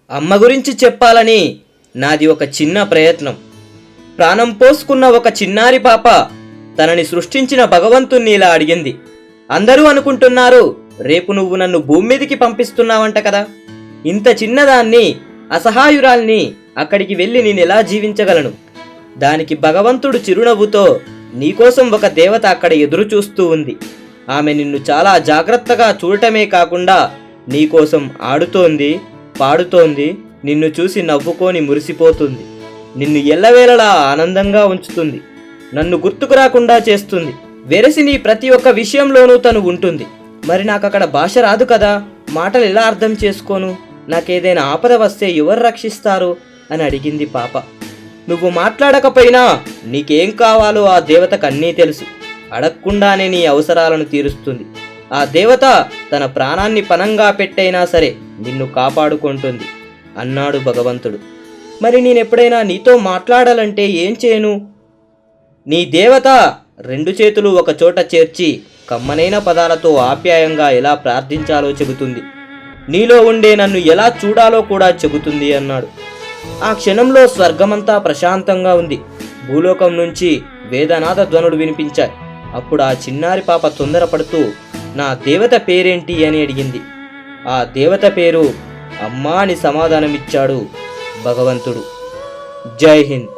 అమ్మ గురించి చెప్పాలని నాది ఒక చిన్న ప్రయత్నం. ప్రాణం పోసుకున్న ఒక చిన్నారి పాప తనని సృష్టించిన భగవంతుణ్ణి ఇలా అడిగింది. అందరూ అనుకుంటున్నారు రేపు నువ్వు నన్ను భూమి మీదికి పంపిస్తున్నావంట కదా. ఇంత చిన్నదాన్ని, అసహాయురాల్ని అక్కడికి వెళ్ళి నేనెలా జీవించగలను? దానికి భగవంతుడు చిరునవ్వుతో నీకోసం ఒక దేవత అక్కడ ఎదురు చూస్తూ ఉంది. ఆమె నిన్ను చాలా జాగ్రత్తగా చూడటమే కాకుండా నీకోసం ఆడుతోంది, పాడుతోంది, నిన్ను చూసి నవ్వుకొని మురిసిపోతుంది, నిన్ను ఎల్లవేళలా ఆనందంగా ఉంచుతుంది, నన్ను గుర్తుకు రాకుండా చేస్తుంది. వెరసి నీ ప్రతి ఒక్క విషయంలోనూ తను ఉంటుంది. మరి నాకు అక్కడ భాష రాదు కదా, మాటలు ఎలా అర్థం చేసుకోను? నాకేదైనా ఆపద వస్తే ఎవరు రక్షిస్తారు అని అడిగింది పాప. నువ్వు మాట్లాడకపోయినా నీకేం కావాలో ఆ దేవతకు అన్నీ తెలుసు. అడగకుండానే నీ అవసరాలను తీరుస్తుంది. ఆ దేవత తన ప్రాణాన్ని పణంగా పెట్టైనా సరే నిన్ను కాపాడుకుంటుంది అన్నాడు భగవంతుడు. మరి నేనెప్పుడైనా నీతో మాట్లాడాలంటే ఏం చేయను? నీ దేవత రెండు చేతులు ఒక చోట చేర్చి కమ్మనైన పదాలతో ఆప్యాయంగా ఎలా ప్రార్థించాలో చెబుతుంది. నీలో ఉండే నన్ను ఎలా చూడాలో కూడా చెబుతుంది అన్నాడు. ఆ క్షణంలో స్వర్గమంతా ప్రశాంతంగా ఉంది. భూలోకం నుంచి వేదనాద ధ్వనులు వినిపించాయి. అప్పుడు ఆ చిన్నారి పాప తొందరపడుతూ నా దేవత పేరేంటి అని అడిగింది. ఆ దేవత పేరు అమ్మా అని సమాధానమిచ్చాడు భగవంతుడు. జై హింద్.